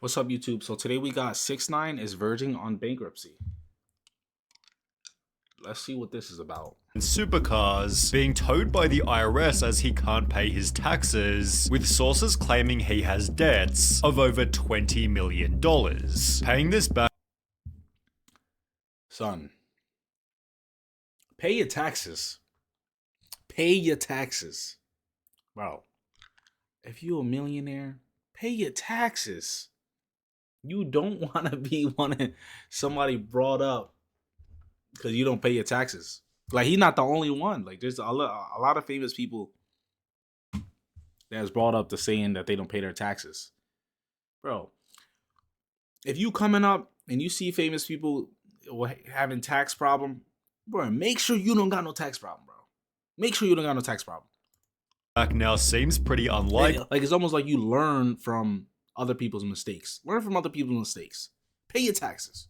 What's up, YouTube? So today we got 6ix9ine is verging on bankruptcy. Let's see what this is about. Supercars being towed by the IRS as he can't pay his taxes, with sources claiming he has debts of over $20 million. Paying this back. Son, pay your taxes. Pay your taxes. Bro, if you a millionaire, pay your taxes. You don't want to be wanting somebody brought up because you don't pay your taxes. Like, he's not the only one. Like, there's a lot of famous people that's brought up to saying that they don't pay their taxes. Bro, if you coming up and you see famous people having tax problem, bro, make sure you don't got no tax problem, bro. Make sure you don't got no tax problem. Back now seems pretty unlikely. Like, it's almost like you learn from other people's mistakes. Learn from other people's mistakes. Pay your taxes.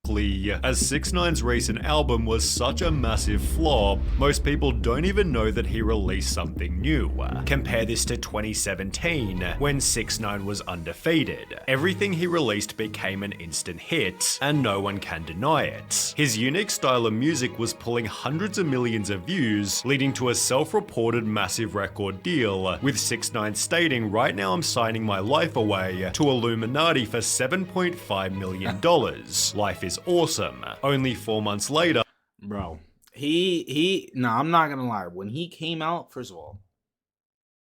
As 6ix9ine's recent album was such a massive flop, most people don't even know that he released something new. Compare this to 2017, when 6ix9ine was undefeated. Everything he released became an instant hit, and no one can deny it. His unique style of music was pulling hundreds of millions of views, leading to a self-reported massive record deal, with 6ix9ine stating, "Right now I'm signing my life away to Illuminati for $7.5 million. Life is awesome." Only 4 months later, bro, I'm not gonna lie, when he came out, first of all,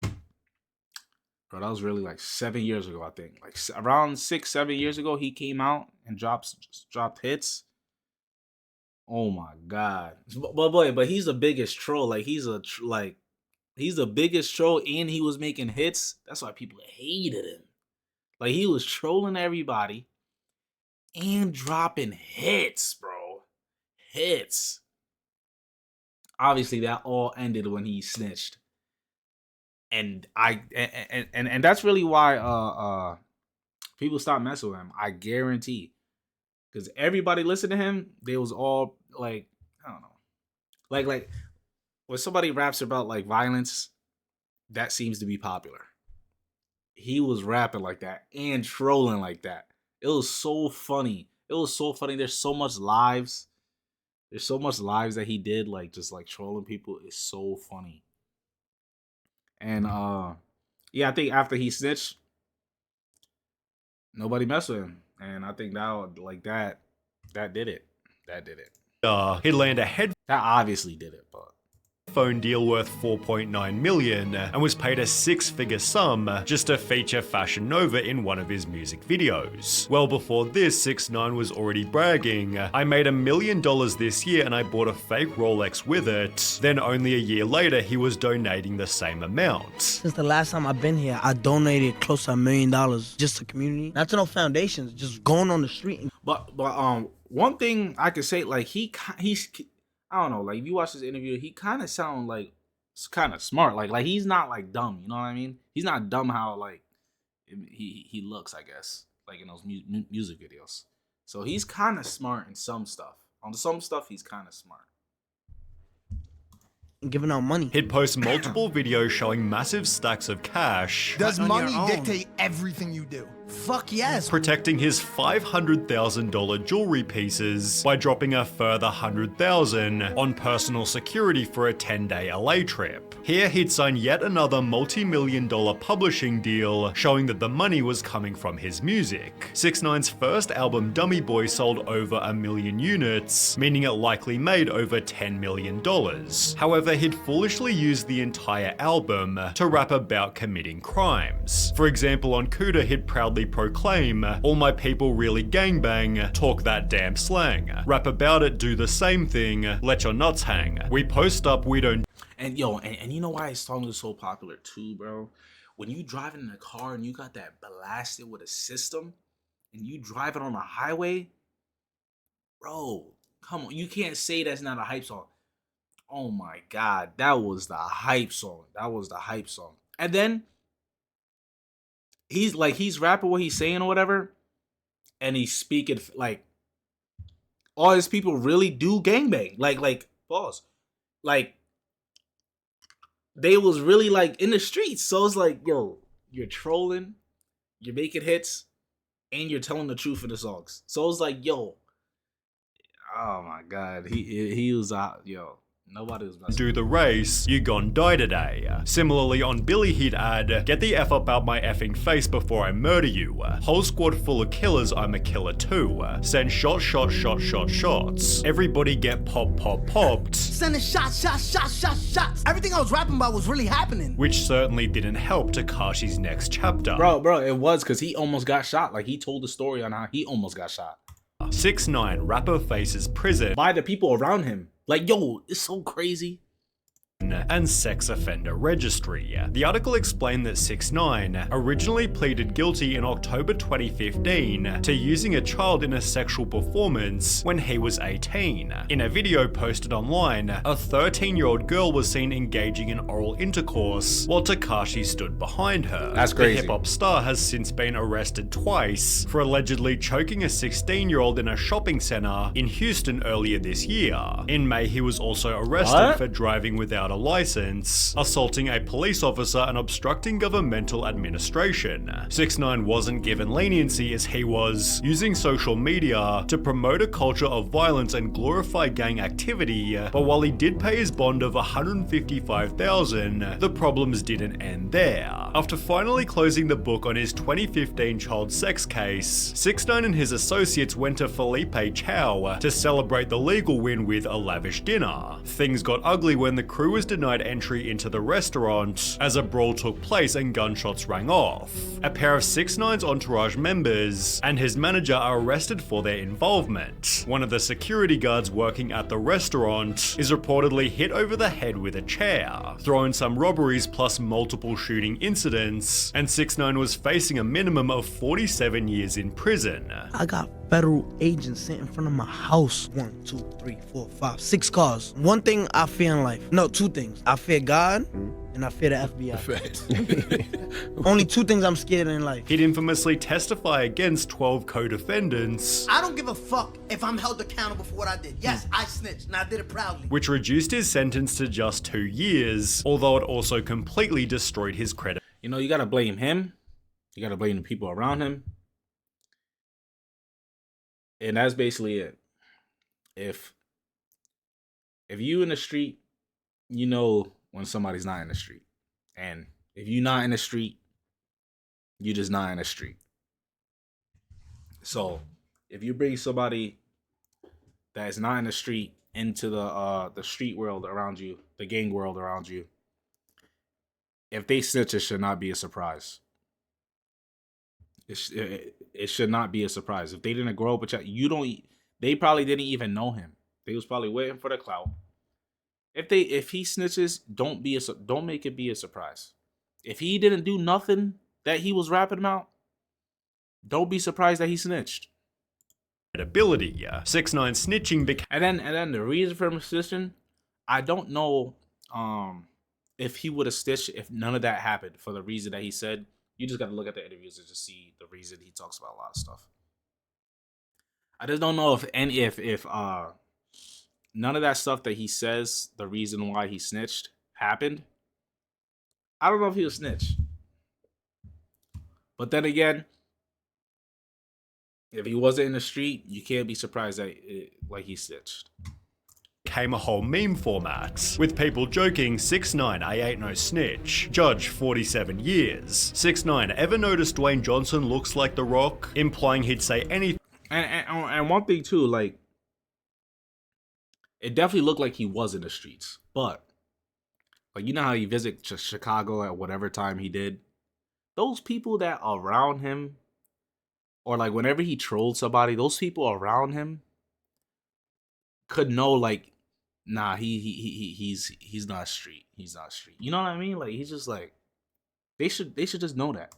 bro, that was really like 7 years ago. I think like around 6-7 years ago he came out and dropped hits. Oh my god. But he's the biggest troll. Like, he's the biggest troll, and he was making hits. That's why people hated him. Like, he was trolling everybody and dropping hits, bro. Hits. Obviously, that all ended when he snitched. And that's really why people stopped messing with him. I guarantee. Because everybody listened to him, they was all like, I don't know. Like when somebody raps about like violence, that seems to be popular. He was rapping like that and trolling like that. It was so funny. It was so funny. There's so much lives. There's so much lives that he did, like, just like trolling people. It's so funny. And yeah, I think after he snitched, nobody messed with him. And I think that did it. That did it. he'd land a head That obviously did it, but phone deal worth $4.9 million and was paid a six-figure sum just to feature Fashion Nova in one of his music videos. Well before this, 6ix9ine was already bragging, "I made $1 million this year and I bought a fake Rolex with it." Then only a year later, he was donating the same amount. Since the last time I've been here, I donated close to $1 million just to community. Not to no foundations, just going on the street. But one thing I could say, like, he's I don't know, like, if you watch this interview, he kind of sound like it's kind of smart. Like he's not like dumb, you know what I mean? He's not dumb how like he looks, I guess, like in those music videos. So he's kind of smart in some stuff. On some stuff, he's kind of smart. Giving out money. He'd post multiple videos showing massive stacks of cash. Does money dictate everything you do? Fuck yes. Protecting his $500,000 jewelry pieces by dropping a further $100,000 on personal security for a 10-day LA trip. Here he'd sign yet another multi-million-dollar publishing deal, showing that the money was coming from his music. 6ix9ine's first album, Dummy Boy, sold over 1 million units, meaning it likely made over $10 million. However, he'd foolishly used the entire album to rap about committing crimes. For example, on Cuda, he'd proudly proclaim, "All my people really gangbang, talk that damn slang. Rap about it, do the same thing, let your nuts hang. We post up, we don't..." And yo, and you know why his song is so popular too, bro? When you driving in a car and you got that blasted with a system, and you driving on a highway, bro, come on, you can't say that's not a hype song. Oh my god, that was the hype song. That was the hype song. And then he's rapping what he's saying or whatever, and he's speaking like all his people really do gangbang. Like pause. Like, they was really like in the streets. So it's like, yo, you're trolling, you're making hits, and you're telling the truth in the songs. So it's like, yo, oh my god, he was out, yo. Nobody was messing. Do the race, you gon' die today. Similarly on Billy he'd add, get the F up out my effing face before I murder you. Whole squad full of killers, I'm a killer too. Send shots. Everybody get popped. Sending shots. Everything I was rapping about was really happening. Which certainly didn't help Tekashi's next chapter. Bro, it was because he almost got shot. Like, he told the story on how he almost got shot. 6ix9ine rapper faces prison By the people around him. Like, yo, it's so crazy. and sex offender registry. The article explained that 6ix9ine originally pleaded guilty in October 2015 to using a child in a sexual performance when he was 18. In a video posted online, a 13-year-old girl was seen engaging in oral intercourse while Tekashi stood behind her. That's crazy. The hip-hop star has since been arrested twice for allegedly choking a 16-year-old in a shopping center in Houston earlier this year. In May, he was also arrested for driving without a license, assaulting a police officer and obstructing governmental administration. 6ix9ine wasn't given leniency as he was using social media to promote a culture of violence and glorify gang activity, but while he did pay his bond of $155,000, the problems didn't end there. After finally closing the book on his 2015 child sex case, 6ix9ine and his associates went to Felipe Chow to celebrate the legal win with a lavish dinner. Things got ugly when the crew was denied entry into the restaurant as a brawl took place and gunshots rang off. A pair of 6ix9ine's entourage members and his manager are arrested for their involvement. One of the security guards working at the restaurant is reportedly hit over the head with a chair. Throw in some robberies plus multiple shooting incidents, and 6ix9ine was facing a minimum of 47 years in prison. I got federal agents sitting in front of my house. 1, 2, 3, 4, 5, 6 cars. One thing I fear in life. No, 2 things. I fear God and I fear the FBI. Only 2 things I'm scared of in life. He'd infamously testify against 12 co-defendants, I don't give a fuck if I'm held accountable for what I did. Yes, I snitched and I did it proudly. which reduced his sentence to just 2 years, although it also completely destroyed his credit. You know, you gotta blame him. You gotta blame the people around him. And that's basically it. If you in the street, you know when somebody's not in the street. And if you're not in the street, you just not in the street. So if you bring somebody that is not in the street into the street world around you, the gang world around you, if they snitch, it should not be a surprise. It should not be a surprise. If they didn't grow up with you, they probably didn't even know him. They was probably waiting for the clout. If he snitches, don't make it be a surprise. If he didn't do nothing that he was rapping about, don't be surprised that he snitched. Credibility. 6ix9ine snitching became And then the reason for him snitching, I don't know if he would have snitched if none of that happened for the reason that he said. You just got to look at the interviews and just see the reason he talks about a lot of stuff. I just don't know if none of that stuff that he says, the reason why he snitched, happened. I don't know if he was snitch. But then again, if he wasn't in the street, you can't be surprised that he snitched. a whole meme format, with people joking 6ix9ine I ain't no snitch, judge 47 years. 6ix9ine ever noticed Dwayne Johnson looks like The Rock, implying he'd say anything. And one thing too, like, it definitely looked like he was in the streets, but like, you know how he visit Chicago at whatever time he did, those people that around him, or like whenever he trolled somebody, those people around him could know, like, nah, he's not street. He's not street. You know what I mean? Like, he's just like, they should just know that.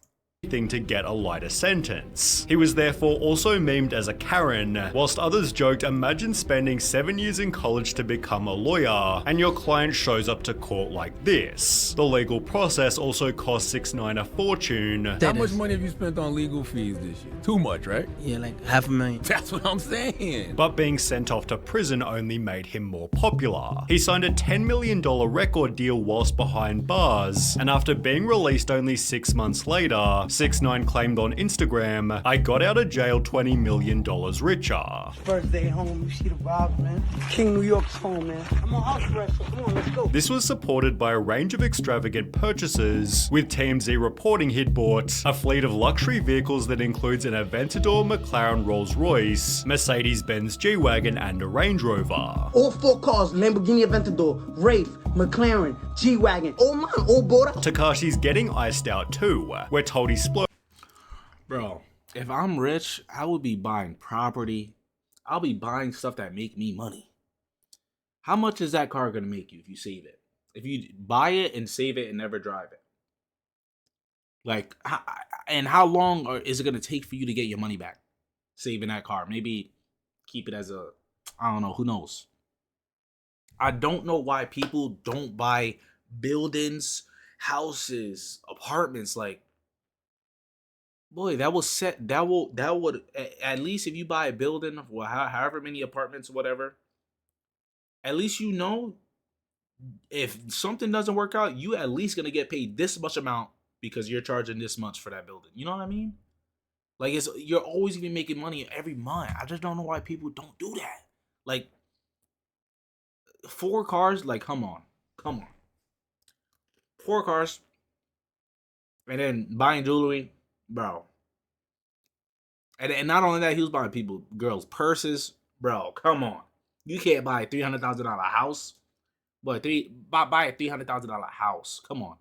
To get a lighter sentence. He was therefore also memed as a Karen, whilst others joked, imagine spending 7 years in college to become a lawyer, and your client shows up to court like this. The legal process also cost 6ix9ine a fortune. How much money have you spent on legal fees this year? Too much, right? Yeah, like $500,000. That's what I'm saying. But being sent off to prison only made him more popular. He signed a $10 million record deal whilst behind bars, and after being released only 6 months later, 6ix9ine claimed on Instagram, "I got out of jail $20 million richer." First day home, you see the vibes, man. King New York's home, man. I'm on house arrest, so come on, let's go. This was supported by a range of extravagant purchases, with TMZ reporting he'd bought a fleet of luxury vehicles that includes an Aventador, McLaren Rolls-Royce, Mercedes-Benz G-Wagon, and a Range Rover. All 4 cars, Lamborghini Aventador, Wraith, McLaren, G-Wagon, all mine, all bought up. Tekashi's getting iced out too. We're told he splurged. Bro, if I'm rich, I would be buying property. I'll be buying stuff that make me money. How much is that car going to make you if you save it? If you buy it and save it and never drive it? Like, and how long is it going to take for you to get your money back? Saving that car. Maybe keep it as a, I don't know, who knows? I don't know why people don't buy buildings, houses, apartments. Like, boy, that would at least if you buy a building, well, however many apartments, whatever, at least you know if something doesn't work out, you at least gonna get paid this much amount because you're charging this much for that building. You know what I mean? Like, you're always gonna be making money every month. I just don't know why people don't do that. Like, 4 cars, like, come on. 4 cars, and then buying jewelry, bro. And not only that, he was buying girls' purses, bro. Come on, you can't buy a $300,000 house, but buy a $300,000 house. Come on,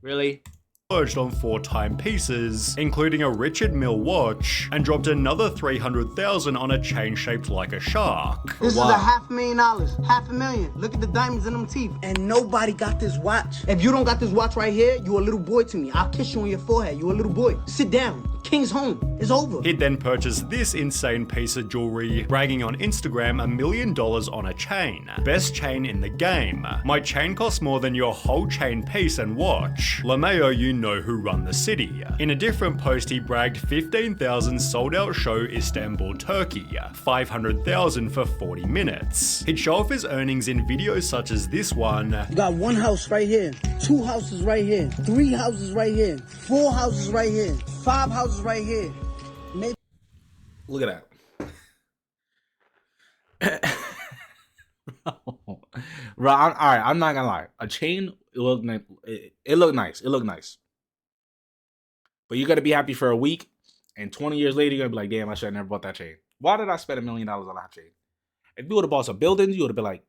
really? On 4 timepieces, including a Richard Mille watch, and dropped another $300,000 on a chain shaped like a shark. This is a $500,000, $500,000. Look at the diamonds in them teeth. And nobody got this watch. If you don't got this watch right here, you a little boy to me. I'll kiss you on your forehead. You a little boy. Sit down. King's home. It's over. He'd then purchased this insane piece of jewelry, bragging on Instagram $1 million on a chain. Best chain in the game. My chain costs more than your whole chain piece and watch. LeMayo, you know who run the city. In a different post, he bragged 15,000 sold out show Istanbul, Turkey, 500,000 for 40 minutes. He'd show off his earnings in videos such as this one. You got 1 house right here, 2 houses right here, 3 houses right here, 4 houses right here, 5 houses right here. Maybe. Look at that. Bro, all right, I'm not gonna lie. A chain, it looked nice. It looked nice. But you gotta be happy for a week, and 20 years later, you're gonna be like, damn, I should have never bought that chain. Why did I spend $1 million on that chain? If you would have bought some buildings, you would have been like,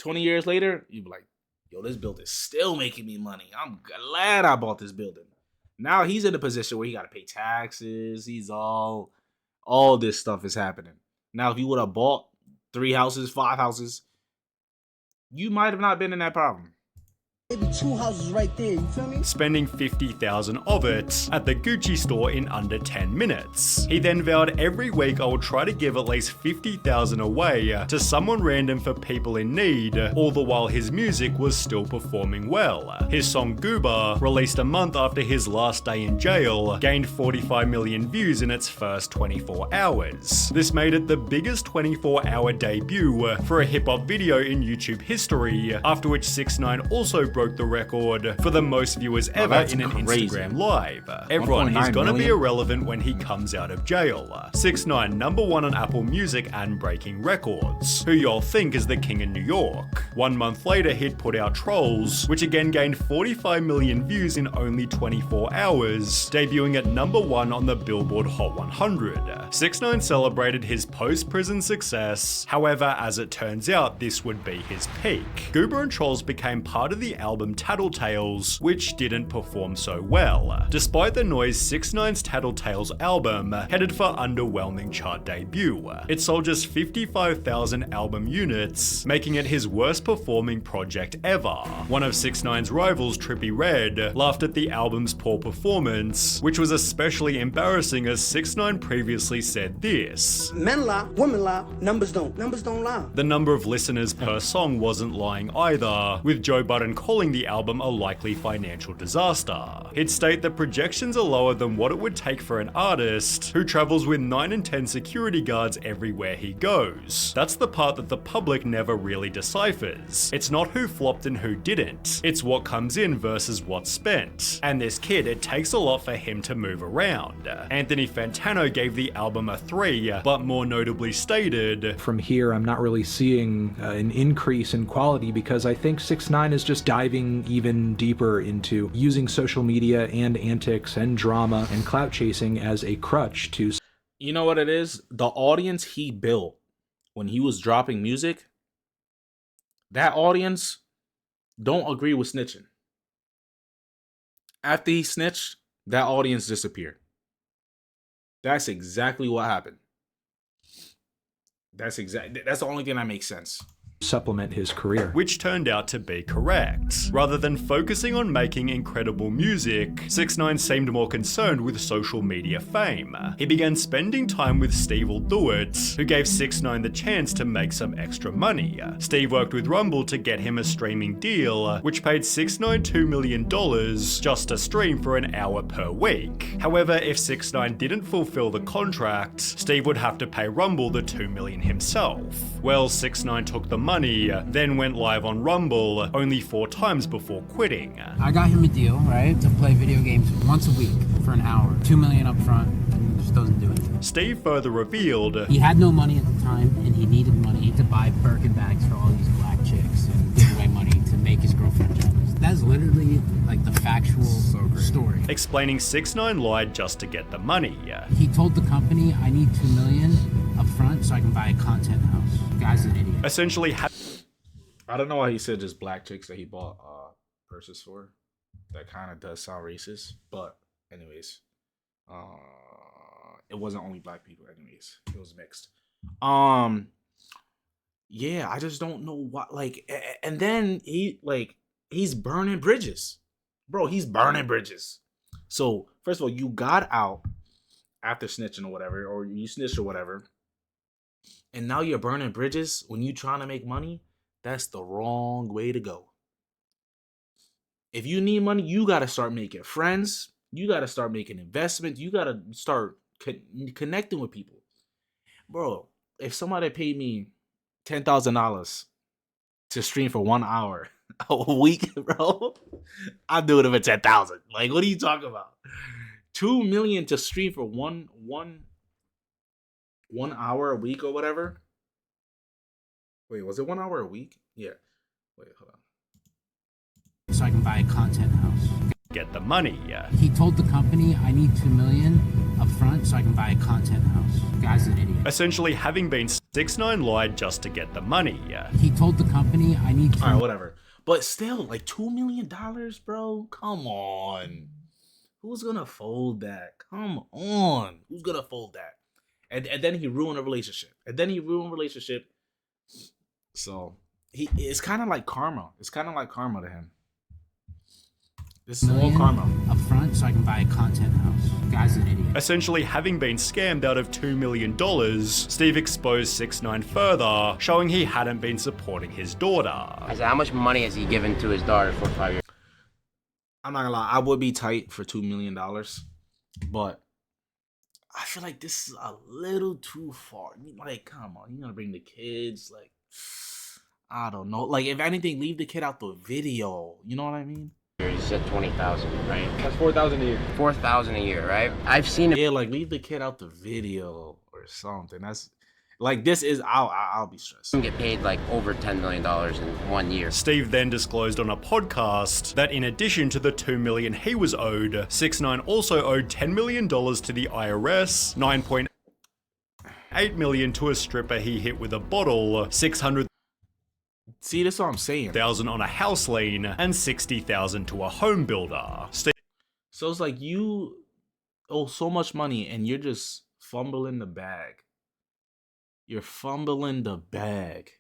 20 years later, you'd be like, yo, this building's still making me money. I'm glad I bought this building. Now he's in a position where he gotta pay taxes. He's all this stuff is happening. Now, if you would have bought 3 houses, 5 houses, you might have not been in that problem. Maybe 2 houses right there, you feel me? Spending 50,000 of it at the Gucci store in under 10 minutes. He then vowed every week I will try to give at least 50,000 away to someone random for people in need, all the while his music was still performing well. His song Gooba, released a month after his last day in jail, gained 45 million views in its first 24 hours. This made it the biggest 24-hour debut for a hip-hop video in YouTube history, after which 6ix9ine also broke the record for the most viewers ever in an crazy. Instagram live. Everyone, he's gonna be irrelevant when he comes out of jail. 6ix9ine, #1 on Apple Music and breaking records. Who y'all think is the king in New York? 1 month later, he'd put out Trolls, which again gained 45 million views in only 24 hours, debuting at #1 on the Billboard Hot 100. 6ix9ine celebrated his post-prison success. However, as it turns out, this would be his peak. Gooba and Trolls became part of the album Tattletales, which didn't perform so well. Despite the noise, 6ix9ine's Tattletales album headed for underwhelming chart debut. It sold just 55,000 album units, making it his worst performing project ever. One of 6ix9ine's rivals, Trippie Redd, laughed at the album's poor performance, which was especially embarrassing as 6ix9ine previously said this. Men lie, women lie, numbers don't lie. The number of listeners per song wasn't lying either, with Joe Budden calling calling the album a likely financial disaster. He'd state that projections are lower than what it would take for an artist who travels with 9 and 10 security guards everywhere he goes. That's the part that the public never really deciphers. It's not who flopped and who didn't. It's what comes in versus what's spent. And this kid, it takes a lot for him to move around. Anthony Fantano gave the album a 3, but more notably stated, "From here, I'm not really seeing an increase in quality because I think 6ix9ine is just diving even deeper into using social media and antics and drama and clout chasing as a crutch to..." You know what it is? The audience he built when he was dropping music, that audience don't agree with snitching. After he snitched, that audience disappeared. That's exactly what happened. That's the only thing that makes sense. Supplement his career. Which turned out to be correct. Rather than focusing on making incredible music, 6ix9ine seemed more concerned with social media fame. He began spending time with Steve'll Do It, who gave 6ix9ine the chance to make some extra money. Steve worked with Rumble to get him a streaming deal, which paid 6ix9ine $2 million just to stream for an hour per week. However, if 6ix9ine didn't fulfill the contract, Steve would have to pay Rumble the $2 million himself. Well, 6ix9ine took the money, then went live on Rumble only 4 times before quitting. I got him a deal, right, to play video games once a week for an hour. $2 million up front, and he just doesn't do it. Steve further revealed He had no money at the time, and he needed money to buy Birkin bags for all these black chicks and give away money to make his girlfriend jealous. That's literally like the factual story. explaining 6ix9ine lied just to get the money. He told the company, I need $2 million up front so I can buy a content house. The guy's an idiot. Essentially, I don't know why he said just black chicks that he bought purses for. That kind of does sound racist, but anyways, it wasn't only black people. Anyways, it was mixed. Yeah, I just don't know what. Like, and then he's burning bridges, bro. He's burning bridges. So first of all, you got out after snitching or whatever, or you snitched or whatever, and now you're burning bridges when you trying to make money. That's the wrong way to go. If you need money, you got to start making friends. You got to start making investments. You got to start connecting with people. Bro, if somebody paid me $10,000 to stream for 1 hour a week, bro, I'd do it for 10,000. Like, what are you talking about? $2 million to stream for one hour a week or whatever. Wait, was it 1 hour a week? Yeah. Wait, hold on. So I can buy a content house. get the money. He told the company, I need $2 million up front so I can buy a content house. The guy's an idiot. Essentially, having been 6ix9ine lied just to get the money. He told the company, I need All right, whatever. But still, like $2 million, bro. Come on. Who's gonna fold that? Come on. Who's gonna fold that? And then he ruined a relationship. So it's kind of like karma. It's kind of like karma to him. This is all karma. Up front so I can buy a content house. The guy's an idiot. Essentially, having been scammed out of $2 million, Steve exposed 6ix9ine further, showing he hadn't been supporting his daughter. I said, how much money has he given to his daughter for 5 years? I'm not gonna lie, I would be tight for $2 million, but I feel like this is a little too far. Like, come on, you're gonna bring the kids, like, I don't know. Like, if anything, leave the kid out the video. You know what I mean? You said 20,000, right? That's 4,000 a year. 4,000 a year, right? I've seen it. Yeah, like, leave the kid out the video or something. That's like, this is, I'll be stressed. Get paid like over $10 million in 1 year. Steve then disclosed on a podcast that in addition to the $2 million he was owed, 6ix9ine also owed $10 million to the IRS, $9.8 million to a stripper he hit with a bottle, $600,000 See, that's what I'm saying. on a house lien, and $60,000 to a home builder. So it's like you owe so much money and you're just fumbling the bag. You're fumbling the bag.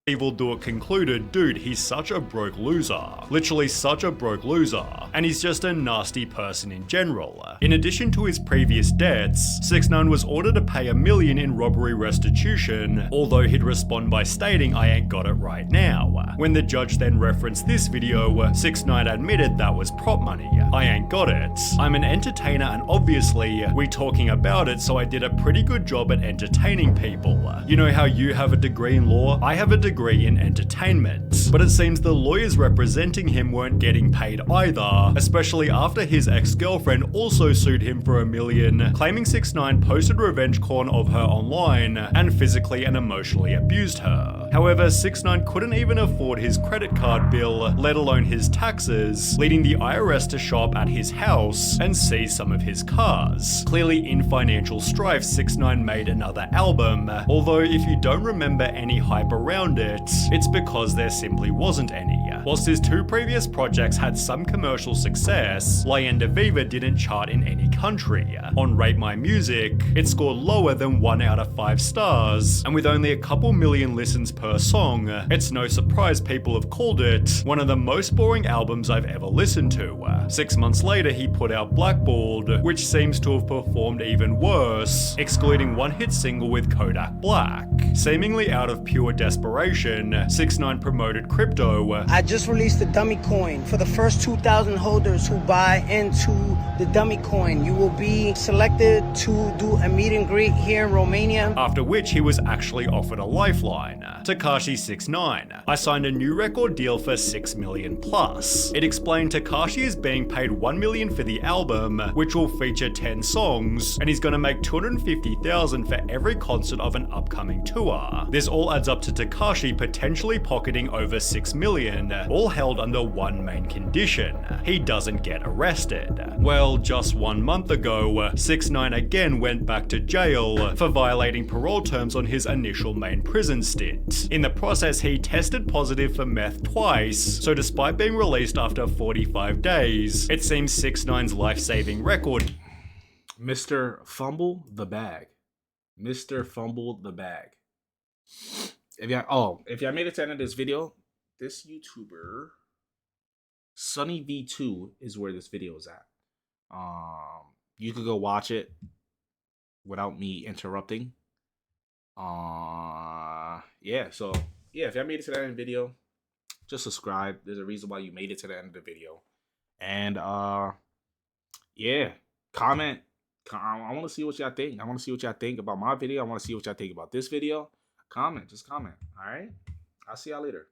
Evildoer concluded, dude, he's such a broke loser. Literally such a broke loser. And he's just a nasty person in general. In addition to his previous debts, 6ix9ine was ordered to pay $1 million in robbery restitution, although he'd respond by stating, I ain't got it right now. When the judge then referenced this video, 6ix9ine admitted that was prop money. I ain't got it. I'm an entertainer and obviously, we talking about it, so I did a pretty good job at entertaining people. You know how you have a degree in law? I have a degree in entertainment. But it seems the lawyers representing him weren't getting paid either, especially after his ex-girlfriend also sued him for $1 million, claiming 6ix9ine posted revenge porn of her online and physically and emotionally abused her. However, 6ix9ine couldn't even afford his credit card bill, let alone his taxes, leading the IRS to show up at his house and seize some of his cars. Clearly in financial strife, 6ix9ine made another album, although if you don't remember any hype around it, it's because there simply wasn't any. Whilst his two previous projects had some commercial success, Leyenda Viva didn't chart in any country. On Rate My Music, it scored lower than 1 out of 5 stars, and with only a couple million listens per song, it's no surprise people have called it one of the most boring albums I've ever listened to. 6 months later, he put out Blackballed, which seems to have performed even worse, excluding one hit single with Kodak Black. Seemingly out of pure desperation, 6ix9ine promoted crypto. I just released the dummy coin. For the first 2,000 holders who buy into the dummy coin, you will be selected to do a meet and greet here in Romania. After which he was actually offered a lifeline. Tekashi 6ix9ine. I signed a new record deal for $6 million plus. It explained Tekashi is being paid $1 million for the album, which will feature 10 songs, and he's gonna make $250,000 for every concert of an upcoming tour. This all adds up to Tekashi potentially pocketing over $6 million, all held under one main condition: he doesn't get arrested. Well, just 1 month ago, 6ix9ine again went back to jail for violating parole terms on his initial main prison stint. In the process, he tested positive for meth twice, so despite being released after 45 days, it seems 6ix9ine's life-saving record. Mr. Fumble the Bag. Mr. Fumble the Bag. If y'all made it to the end of this video, this YouTuber, Sunny V2, is where this video is at. You could go watch it without me interrupting. So if y'all made it to the end of the video, just subscribe. There's a reason why you made it to the end of the video. And comment. I want to see what y'all think. I want to see what y'all think about my video. I want to see what y'all think about this video. Comment. Just comment. All right. I'll see y'all later.